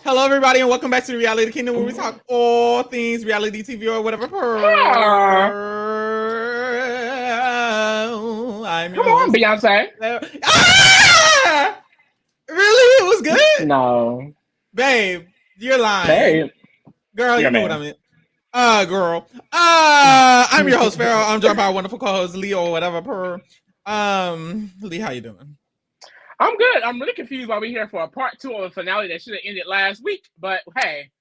Hello, everybody, and welcome back to the Reality Kingdom, where we talk all things reality TV or whatever. Ah, I'm come your on, host. Beyonce. Ah! Really? It was good? No, Babe, you're lying. babe, Girl, you're you a know what I man. meant. Girl. I'm your host, Pharaoh. I'm joined by our wonderful co-host, Lee, or whatever. Lee, how you doing? I'm good. I'm really confused why we're here for a part two of a finale that should have ended last week. But hey,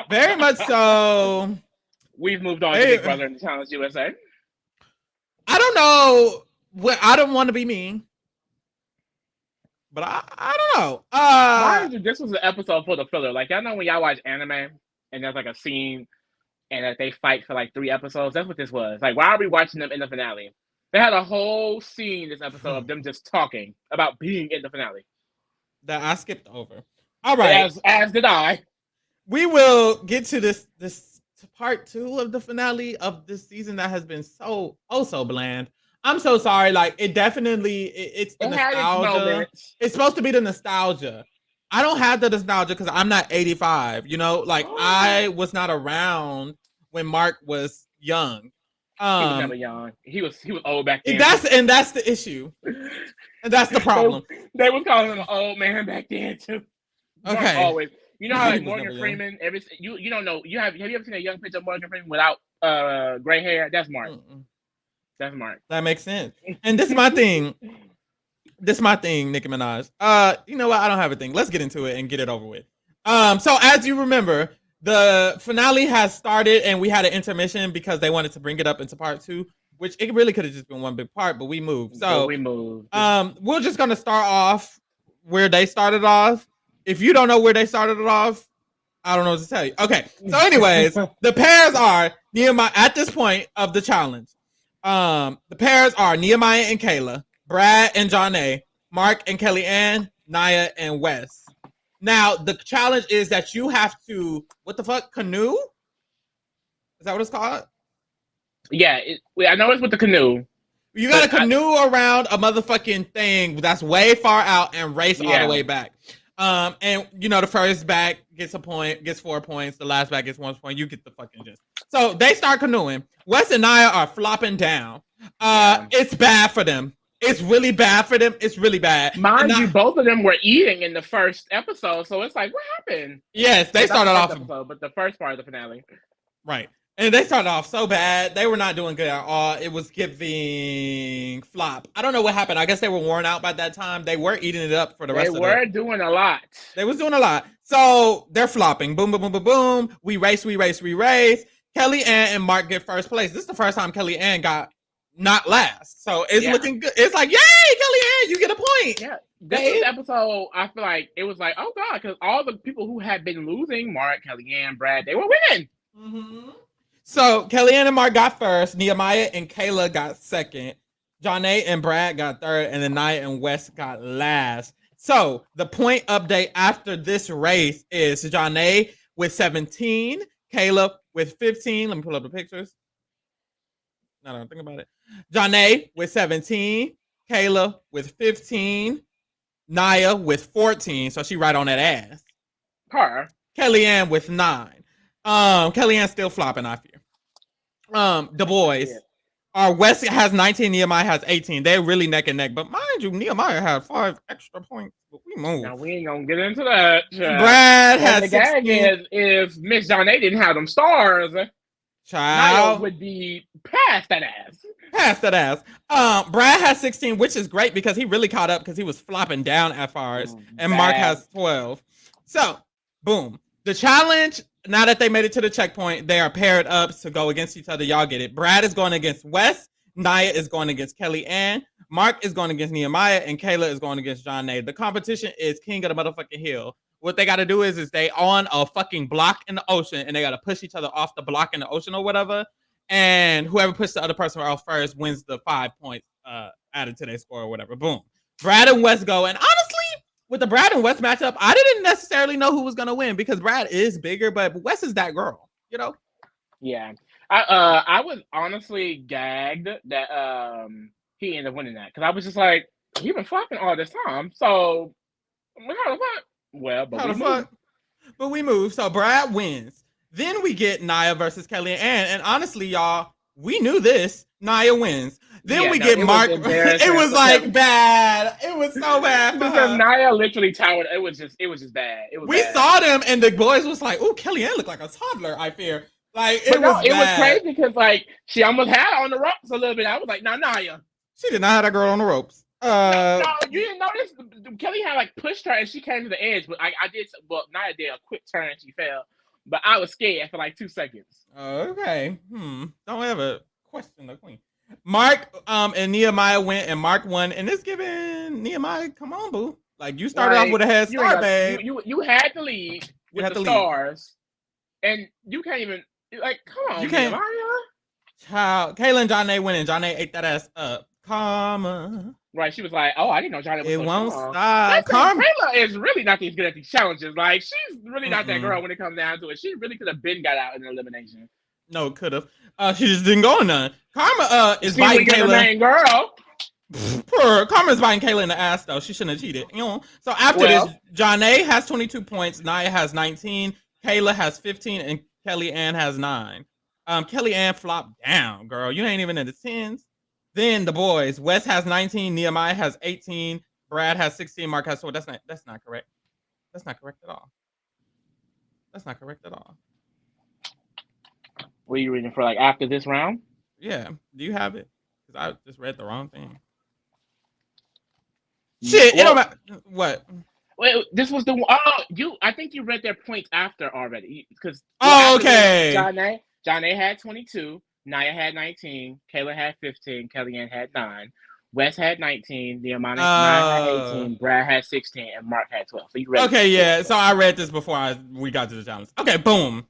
Very much so. we've moved on to Very, Big Brother and the Challenge USA. I don't know. I don't want to be mean. But I don't know. Mind you, this was an episode for the filler. Like, y'all know when y'all watch anime and there's like a scene and that they fight for like 3 episodes? That's what this was. Like, why are we watching them in the finale? They had a whole scene this episode of them just talking about being in the finale. that I skipped over. All right. As did I. We will get to this part two of the finale of this season that has been so bland. I'm so sorry. Like it's the It had its nostalgia. moments. It's supposed to be the nostalgia. I don't have the nostalgia because I'm not 85. You know, like I was not around when Mark was young. He was never young. He was old back then. That's the issue. And that's the problem. They was calling him an old man back then too. Okay. Mark always. You know how like He was Morgan never young. Freeman, you don't know. Have you ever seen a young picture of Morgan Freeman without gray hair? That's Mark. That's Mark. That makes sense. And this is my thing. Nicki Minaj. You know what? I don't have a thing. Let's get into it and get it over with. So as you remember, the finale has started and we had an intermission because they wanted to bring it up into part two, which it really could have just been one big part, but we moved. So we're just gonna start off where they started off. If you don't know where they started it off, I don't know what to tell you. Okay. So anyways, the pairs are Nehemiah at this point of the challenge. The pairs are Nehemiah and Kayla, Brad and Jonna, Mark and Kellyanne, Nia and Wes. Now the challenge is that you have to canoe? Is that what it's called? Yeah, I know it's with the canoe. You got to canoe around a motherfucking thing that's way far out and race all the way back. And you know the first back gets 4 points. The last back gets 1 point. You get the fucking gist. So they start canoeing. Wes and Nia are flopping down. It's bad for them. It's really bad for them. It's really bad. Mind you, both of them were eating in the first episode, so it's like, what happened? Yes, they started off episode, but the first part of the finale, right? And they started off so bad. They were not doing good at all. It was giving flop. I don't know what happened. I guess they were worn out by that time. They were eating it up for the rest of the... They were doing a lot. They was doing a lot. So they're flopping. Boom, boom, boom, boom, boom. We race. Kellyanne and Mark get first place. This is the first time Kellyanne got not last. So it's looking good. It's like, yay, Kellyanne, you get a point. Yeah. This episode, I feel like it was like, oh God, because all the people who had been losing, Mark, Kellyanne, Brad, they were winning. Mm-hmm. So Kellyanne and Mark got first. Nehemiah and Kayla got second. Jonna and Brad got third. And then Nia and Wes got last. So the point update after this race is Jonna with 17. Kayla with 15. Let me pull up the pictures. No, don't think about it. Jonna with 17. Kayla with 15. Nia with 14. So she right on that ass. Her. Kellyanne with 9. Kellyanne's still flopping, I fear. The boys are Wes has 19, Nehemiah has 18. They're really neck and neck. But mind you, Nehemiah had 5 extra points. But we moved. Now we ain't gonna get into that. Brad has the gag is if Miss Jonna didn't have them stars, Nia would be past that ass. Brad has 16, which is great because he really caught up because he was flopping down at first. And Mark has 12. So, boom. The challenge, now that they made it to the checkpoint, they are paired up to go against each other. Y'all get it. Brad is going against Wes. Nia is going against Kellyanne. Mark is going against Nehemiah. And Kayla is going against Jonna. The competition is king of the motherfucking hill. What they got to do is they on a fucking block in the ocean. And they got to push each other off the block in the ocean or whatever. And whoever pushes the other person off first wins the 5 points added to their score or whatever. Boom. Brad and Wes go. And honestly, with the Brad and Wes matchup, I didn't necessarily know who was going to win because Brad is bigger, but Wes is that girl, you know? Yeah. I was honestly gagged that he ended up winning that because I was just like, you've been flopping all this time. So, how the fuck? Well, but How we the moved. fuck? But we move. So Brad wins. Then we get Nia versus Kellyanne. And honestly, y'all, we knew this. Nia wins. Then we get it Mark. Was It was like bad. It was so bad for because her. Nia literally towered. It was just bad. It was. We bad. saw them, and the boys was like, "Oh, Kellyanne looked like a toddler." I fear. Like But no, it was bad. crazy because like she almost had her on the ropes a little bit. I was like, "Nah, Nia." She did not have that girl on the ropes. No, you didn't notice. Kelly had like pushed her and she came to the edge, but I did. Well, Nia did a quick turn and she fell. But I was scared for like 2 seconds. Okay. Don't ever question the queen. Mark and Nehemiah went, and Mark won, and it's giving Nehemiah. Come on, boo! Like you started off with a head start, babe. You had to lead with the stars, and you can't even like. Come on, you can't. Nehemiah. Child, Kayla and Johnny went, and Johnny ate that ass up. Karma. Right, she was like, "Oh, I didn't know Johnny was it so won't strong." stop. Kayla is really not as good at these challenges. Like, she's really not that girl when it comes down to it. She really could have been got out in elimination. No, could have. She just didn't go in none. Karma is biting Kayla. Main girl. Karma's biting Kayla in the ass though. She shouldn't have cheated. You know. So after this, Johnny has 22 points. Nia has 19. Kayla has 15, and Kellyanne has 9. Kellyanne flopped down, girl. You ain't even in the 10s. Then the boys. Wes has 19. Nehemiah has 18. Brad has 16. Mark has 4. That's not correct. That's not correct at all. That's not correct at all. What are you reading for? Like after this round? Yeah. Do you have it? Because I just read the wrong thing. Shit. It don't matter. What? Wait, this was the I think you read their points after already because. Okay. Johnny had 22. Nia had 19. Kayla had 15. Kellyanne had 9. Wes had 19. Nehemiah had 18. Brad had 16. And Mark had 12. So you read yeah. So I read this before we got to the challenge. Okay, boom.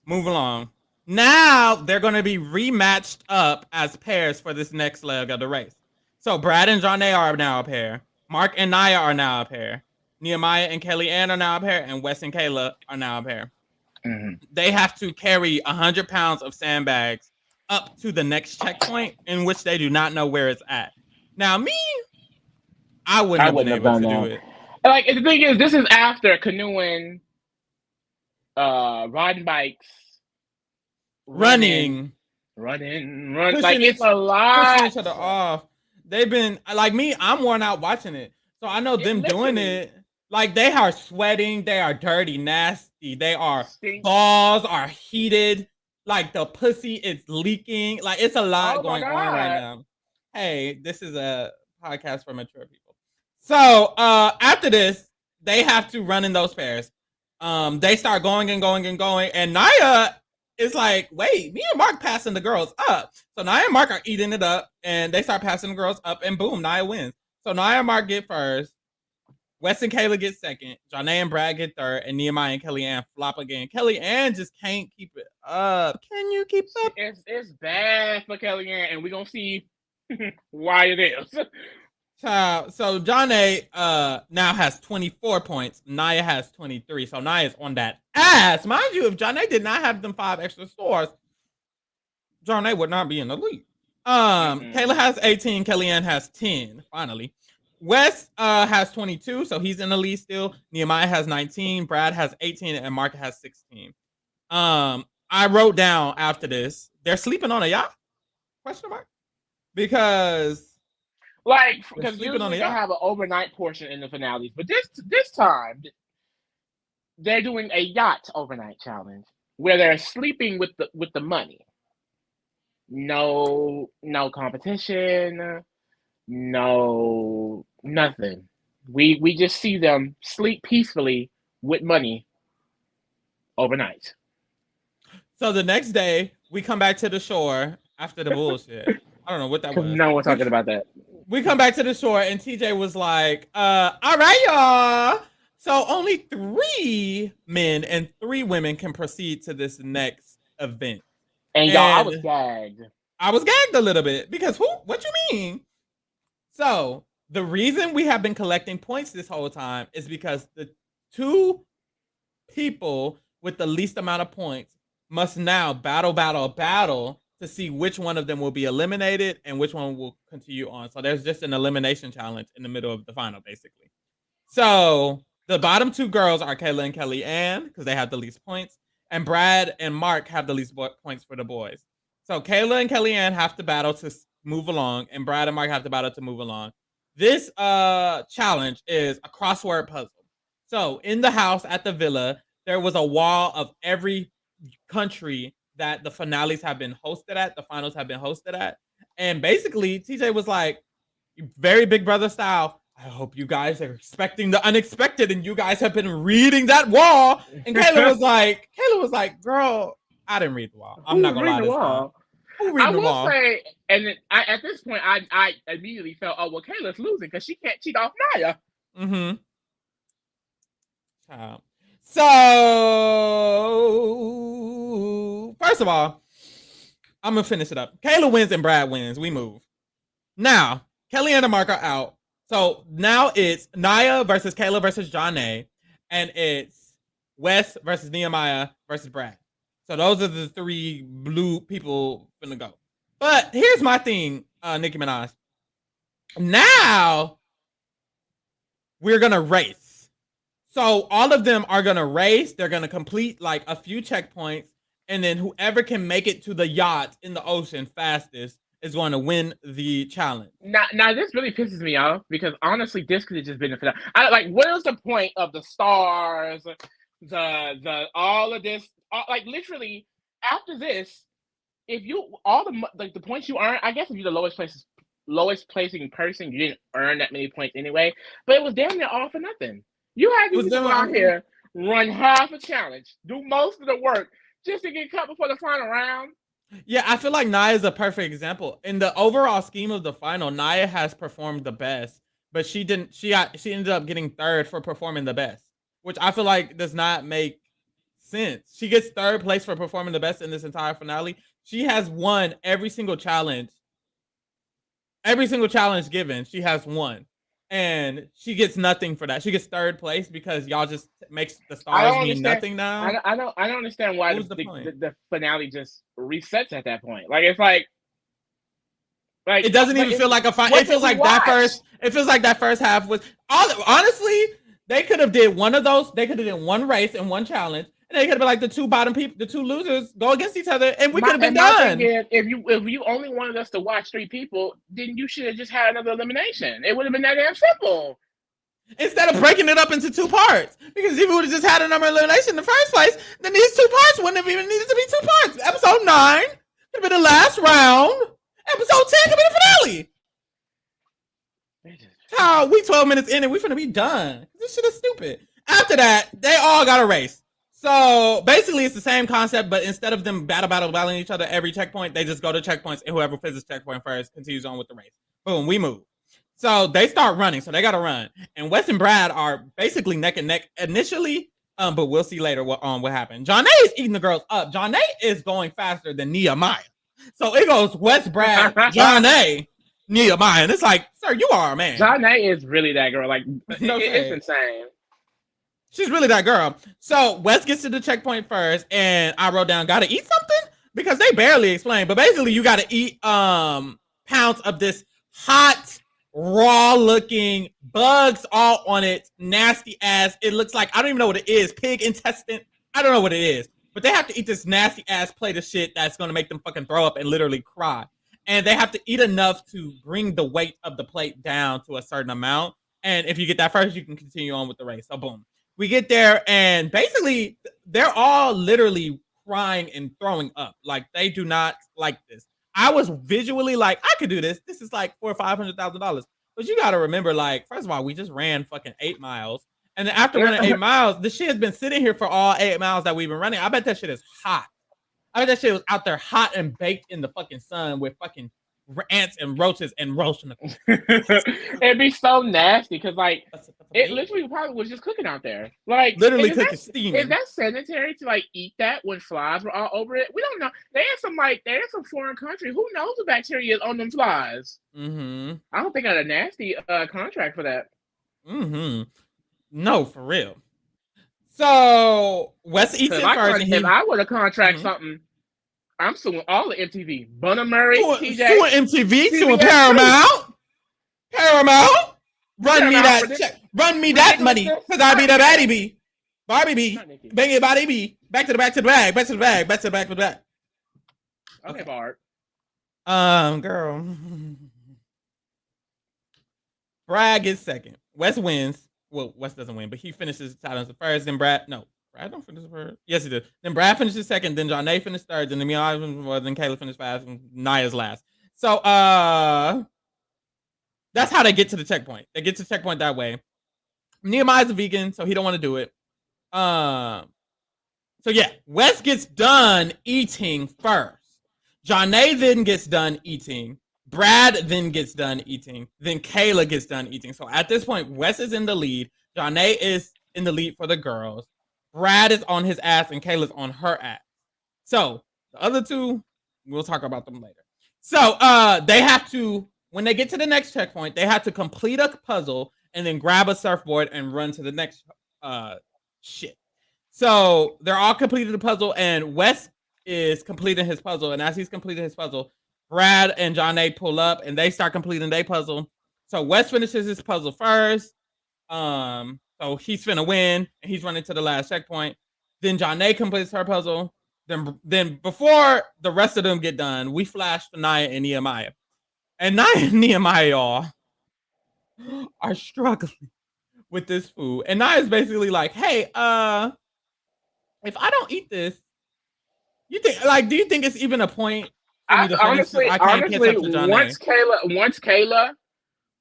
Move along. Now they're going to be rematched up as pairs for this next leg of the race. So Brad and Johnny are now a pair. Mark and Nia are now a pair. Nehemiah and Kellyanne are now a pair. And Wes and Kayla are now a pair. Mm-hmm. They have to carry 100 pounds of sandbags up to the next checkpoint in which they do not know where it's at. Now, me, I wouldn't have been able to do it. Like, the thing is, this is after canoeing, riding bikes, running. Like, it's a lot. Pushing each other off. They've been, like me, I'm worn out watching it. So I know them doing it. Like, they are sweating. They are dirty, nasty. They are, balls are heated. Like, the pussy is leaking. Like, it's a lot going on right now. Hey, this is a podcast for mature people. So, after this, they have to run in those pairs. They start going and going and going. And Nia is like, wait, me and Mark passing the girls up. So Nia and Mark are eating it up. And they start passing the girls up. And boom, Nia wins. So Nia and Mark get first. Wes and Kayla get second. Johnny and Brad get third. And Nehemiah and Kellyanne flop again. Kellyanne just can't keep it up. Can you keep up? It's bad for Kellyanne. And we're going to see why it is. So Johnny now has 24 points. Nia has 23. So Nia's on that ass. Mind you, if Johnny did not have them 5 extra stores, Johnny would not be in the lead. Kayla has 18. Kellyanne has 10. Finally. Wes has 22, so he's in the lead still. Nehemiah has 19, Brad has 18, and Mark has 16. I wrote down after this, they're sleeping on a yacht? Question mark? Because usually they have an overnight portion in the finales, but this time they're doing a yacht overnight challenge where they're sleeping with the money. No competition. No, nothing. We just see them sleep peacefully with money overnight. So the next day, we come back to the shore after the bullshit. I don't know what that was. No one's talking about that. We come back to the shore, and TJ was like, all right, y'all. So only 3 men and 3 women can proceed to this next event. And y'all, I was gagged. I was gagged a little bit because what you mean? So the reason we have been collecting points this whole time is because the 2 people with the least amount of points must now battle to see which one of them will be eliminated and which one will continue on. So there's just an elimination challenge in the middle of the final, basically. So The bottom two girls are Kayla and Kellyanne because they have the least points, and Brad and Mark have the least points for the boys. So Kayla and Kellyanne have to battle to move along, and Brad and Mark have to battle to move along. This challenge is a crossword puzzle. So in the house at the villa, there was a wall of every country that the finales have been hosted at, the finals have been hosted at. And basically, TJ was like, very Big Brother style, I hope you guys are expecting the unexpected and you guys have been reading that wall. And Kayla was like, girl, I didn't read the wall. I'm not gonna lie to this time. Who reading the wall? I will say, and at this point, I immediately felt, oh, well, Kayla's losing because she can't cheat off Naya. Mm-hmm. So, first of all, I'm going to finish it up. Kayla wins and Brad wins. We move. Now, Kellyanne and Mark are out. So now it's Naya versus Kayla versus Jonna, and it's Wes versus Nehemiah versus Brad. So those are the three blue people finna go. But here's my thing, Nicki Minaj. Now we're gonna race. So all of them are gonna race. They're gonna complete like a few checkpoints, and then whoever can make it to the yacht in the ocean fastest is going to win the challenge. Now this really pisses me off because honestly, this could have just been a finale. What is the point of the stars, the all of this? Like literally, after this, if you the points you earn, I guess if you're the lowest placing person, you didn't earn that many points anyway. But it was damn near all for nothing. You had to go out here, run half a challenge, do most of the work just to get cut before the final round. Yeah, I feel like Naya is a perfect example. In the overall scheme of the final, Naya has performed the best, but she didn't. She ended up getting third for performing the best, which I feel like does not make sense. She gets third place for performing the best in this entire finale. She has won every single challenge. Every single challenge given, she has won. And she gets nothing for that. She gets third place because y'all just makes the stars mean nothing now. I don't understand why the finale just resets at that point. Like it's like it doesn't even feel like a final. It feels like that first. It feels like that first half was honestly. They could have did one of those. They could have did one race and one challenge, and they could have been like the two bottom people, the two losers go against each other, and we could have been done. If you only wanted us to watch three people, then you should have just had another elimination. It would have been that damn simple. Instead of breaking it up into two parts, because if we would have just had a number elimination in the first place, then these two parts wouldn't have even needed to be two parts. Episode 9 could have been the last round. Episode 10 could be the finale. How we 12 minutes in and we finna be done. This shit is stupid. After that, they all got a race. So basically, it's the same concept, but instead of them battling each other every checkpoint, they just go to checkpoints, and whoever finishes checkpoint first continues on with the race. Boom, we move. So they start running, so they got to run. And Wes and Brad are basically neck and neck initially, but we'll see later what happened. Jonna is eating the girls up. Jonna is going faster than Nehemiah. So it goes Wes, Brad, Jonna, Nehemiah, and it's like, sir, you are a man. Jonna is really that girl. Like, it's insane. She's really that girl. So Wes gets to the checkpoint first, and I wrote down, gotta eat something? Because they barely explain, but basically you gotta eat pounds of this hot, raw looking bugs all on it, nasty ass. It looks like, I don't even know what it is, pig intestine. I don't know what it is, but they have to eat this nasty ass plate of shit that's gonna make them fucking throw up and literally cry. And they have to eat enough to bring the weight of the plate down to a certain amount. And if you get that first, you can continue on with the race. So boom. We get there, and basically, they're all literally crying and throwing up. Like, they do not like this. I was visually like, I could do this. This is like $400,000 or $500,000. But you got to remember, like, first of all, we just ran fucking 8 miles. And then after running 8 miles, the shit has been sitting here for all 8 miles that we've been running. I bet that shit is hot. I bet that shit was out there hot and baked in the fucking sun with fucking ants and roaches and roasting. It'd be so nasty because, like, it literally probably was just cooking out there. Like, literally cooking, steaming. Is that sanitary to like eat that when flies were all over it? We don't know. They're in some foreign country. Who knows the bacteria is on them flies? Mm-hmm. I don't think I got a nasty contract for that. Mm-hmm. No, for real. So Wes eats it first. If I were to contract something, I'm suing all the MTV. Bunna Murray, TJ. Suing MTV, suing Paramount. Paramount. Run me that check. Run me that money, cause I be the baddie bee. Barbie bee. Bang it, body bee. Back to the back to the bag. Back to the bag. Back to the back to the back. Okay, Barb. Girl. Brad gets second. Wes wins. Well, Wes doesn't win, but he finishes challenge first. Then Brad don't finish first. Yes, he did. Then Brad finishes second. Then Jonna finished third. Then Mia then Kayla finished fast. And Nia's last. So that's how they get to the checkpoint. They get to the checkpoint that way. Nehemiah's a vegan, so he don't want to do it. So yeah, Wes gets done eating first. Jonna then gets done eating. Brad then gets done eating. Then Kayla gets done eating. So at this point, Wes is in the lead. Jonna is in the lead for the girls. Brad is on his ass and Kayla's on her ass. So the other two, we'll talk about them later. So they have to, when they get to the next checkpoint, they have to complete a puzzle and then grab a surfboard and run to the next shit. So they're all completed the puzzle, and Wes is completing his puzzle. And as he's completing his puzzle, Brad and Jonna pull up and they start completing their puzzle. So Wes finishes his puzzle first. So he's finna win and he's running to the last checkpoint. Then Jonna completes her puzzle. Then before the rest of them get done, we flash to Nia and Nehemiah. And Nia and Nehemiah, y'all, are struggling with this food. And Nia's basically like, hey, if I don't eat this, you think do you think it's even a point? Honestly, once Kayla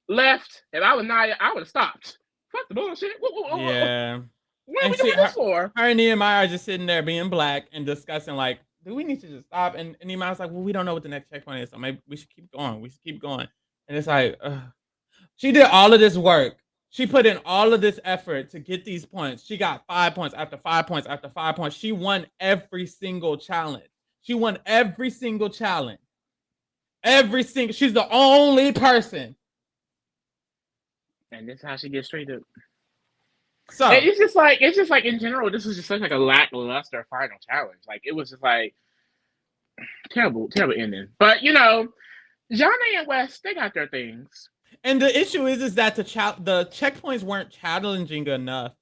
left, if I was Nia, I would have stopped. Fuck the bullshit. Yeah. What are we doing this for? Her and Nehemiah are just sitting there being black and discussing, like, do we need to just stop? And Nehemiah's like, well, we don't know what the next checkpoint is, so maybe we should keep going. And it's like, she did all of this work. She put in all of this effort to get these points. She got 5 points after 5 points after 5 points. She won every single challenge. She's the only person. And this is how she gets treated. So it's just like in general, this was just such like a lackluster final challenge. Like it was just like terrible ending. But Jonna and Wes, they got their things. And the issue is that the checkpoints weren't challenging enough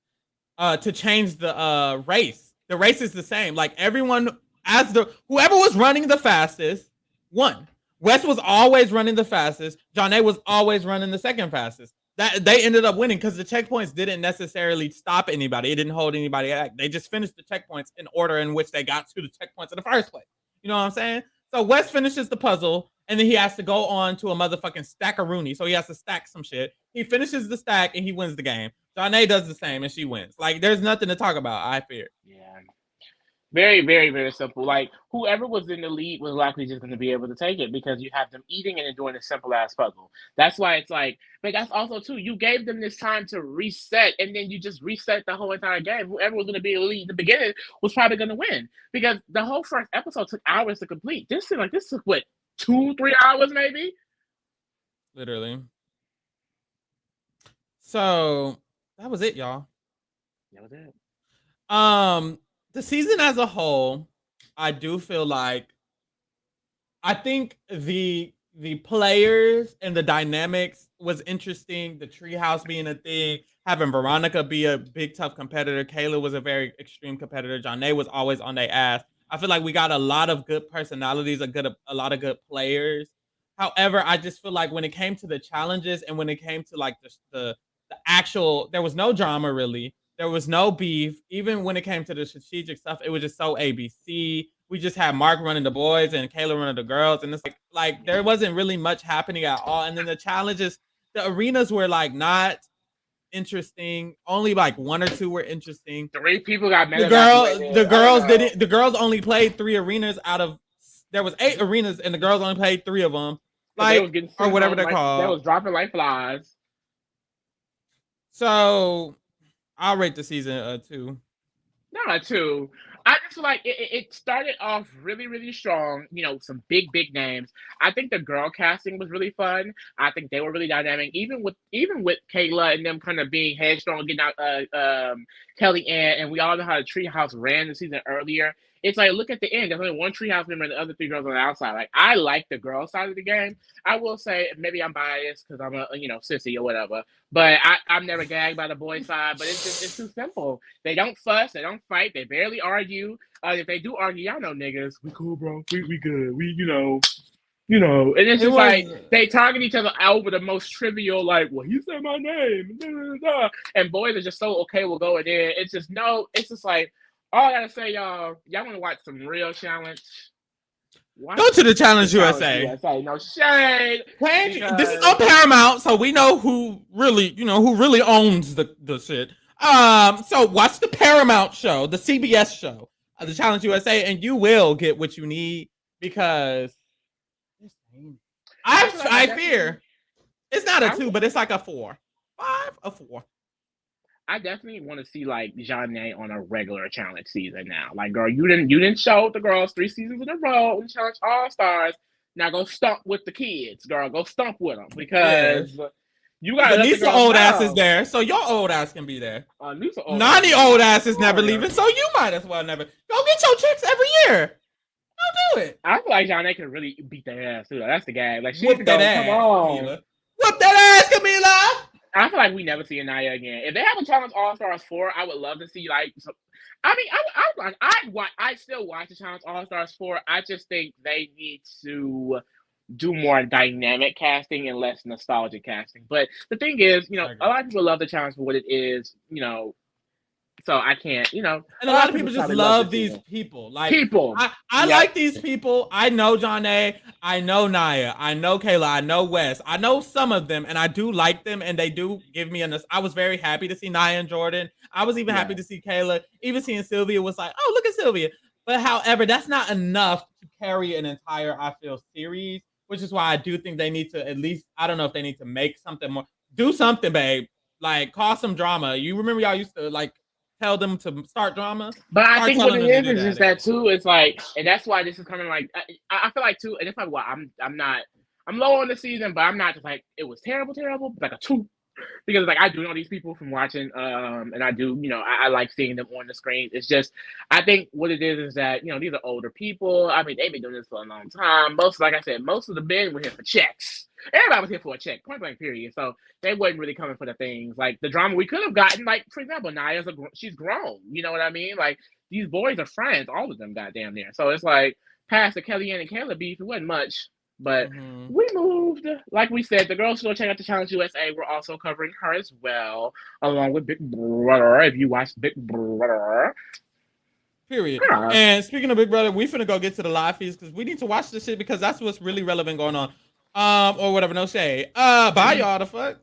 to change the race. The race is the same. Like everyone, whoever was running the fastest won. Wes was always running the fastest. Jonna was always running the second fastest. That they ended up winning because the checkpoints didn't necessarily stop anybody. It didn't hold anybody back. They just finished the checkpoints in order in which they got to the checkpoints in the first place. You know what I'm saying? So Wes finishes the puzzle, and then he has to go on to a motherfucking stack-a-rooney. So he has to stack some shit. He finishes the stack, and he wins the game. Jonna does the same, and she wins. Like, there's nothing to talk about, I fear. Yeah. Very, very, very simple. Like, whoever was in the lead was likely just going to be able to take it because you have them eating and then doing a simple-ass puzzle. That's why it's like, but that's also, too, you gave them this time to reset, and then you just reset the whole entire game. Whoever was going to be in the lead in the beginning was probably going to win because the whole first episode took hours to complete. This took, what, 2-3 hours maybe? Literally. So, that was it, y'all. That was it. The season as a whole, I do feel like I think the players and the dynamics was interesting. The treehouse being a thing, having Veronica be a big tough competitor. Kayla was a very extreme competitor. Jonna was always on their ass. I feel like we got a lot of good personalities, a lot of good players. However, I just feel like when it came to the challenges and when it came to like the actual, there was no drama really. There was no beef. Even when it came to the strategic stuff, it was just so ABC. We just had Mark running the boys and Kayla running the girls. And it's like there wasn't really much happening at all. And then the challenges, the arenas were like not interesting. Only like 1 or 2 were interesting. 3 people got mad. The girls only played 3 arenas out of, there was 8 arenas and the girls only played 3 of them. Like, or whatever they're called. They was dropping like flies. So I'll rate the season 2. Not a 2. I just feel like it started off really, really strong. Some big names. I think the girl casting was really fun. I think they were really dynamic. Even with Kayla and them kind of being headstrong, getting out Kelly and we all know how the Treehouse ran the season earlier. it's like look at the end. There's only one treehouse member and the other three girls on the outside. Like I like the girl side of the game. I will say maybe I'm biased because I'm a sissy or whatever. But I'm never gagged by the boy side. But it's too simple. They don't fuss. They don't fight. They barely argue. If they do argue, y'all know niggas. We cool, bro. We good. And it's just like they target each other over the most trivial, like, well, he said my name, and boys are just so okay with going in. It's just like all I gotta say, y'all want to watch some real challenge? Go to the Challenge USA. No shade. This is on Paramount, so we know who really owns the shit. So watch the Paramount show, the CBS show, the Challenge USA, and you will get what you need because. I fear it's not a 2, but it's like a 4. 5, a 4. I definitely want to see like Janae on a regular challenge season now. Like, girl, you didn't show the girls 3 seasons in a row in Challenge All Stars. Now go stump with the kids, girl. Go stump with them because you got Nisa old ass is there, so your old ass can be there. Nani old ass is never leaving, so you might as well never go get your chicks every year. Don't do it. I feel like Janae can really beat their ass too. That's the guy. Like she Whoop that ass, come on. Camila. Whoop that ass, Camila. I feel like we never see Anaya again. If they have a Challenge All Stars 4, I would love to see like. I still watch the Challenge All Stars 4. I just think they need to do more dynamic casting and less nostalgic casting. But the thing is, a lot of people love the challenge for what it is. So I can't, And a lot of people just love these people. Like I like these people. I know Janae. I know Naya. I know Kayla. I know Wes. I know some of them, and I do like them, and they do give me I was very happy to see Naya and Jordan. I was even happy to see Kayla. Even seeing Sylvia was like, oh, look at Sylvia. But however, that's not enough to carry an entire, I feel, series, which is why I do think they need to at least, I don't know if they need to make something more. Do something, babe. Like, cause some drama. You remember y'all used to, like, tell them to start drama, but I think what it is just that too. It's like, and that's why this is coming. Like, I feel like too, and that's probably why I'm low on the season, but I'm not just like it was terrible, like a 2, because like I do know these people from watching, and I do, I like seeing them on the screen. It's just, I think what it is that these are older people. I mean, they've been doing this for a long time. Like I said, most of the men were here for checks. Everybody was here for a check, point blank, period. So they wasn't really coming for the things like the drama we could have gotten. Like, for example, Naya's she's grown. You know what I mean? Like, these boys are friends, all of them, goddamn near. So it's like past the Kellyanne and Kayla beef, it wasn't much, but we moved. Like we said, the girls still check out the Challenge USA. We're also covering her as well, along with Big Brother. If you watch Big Brother. Period. And speaking of Big Brother, we finna go get to the live feeds because we need to watch this shit because that's what's really relevant going on. Or whatever, no shade. Bye y'all, the fuck.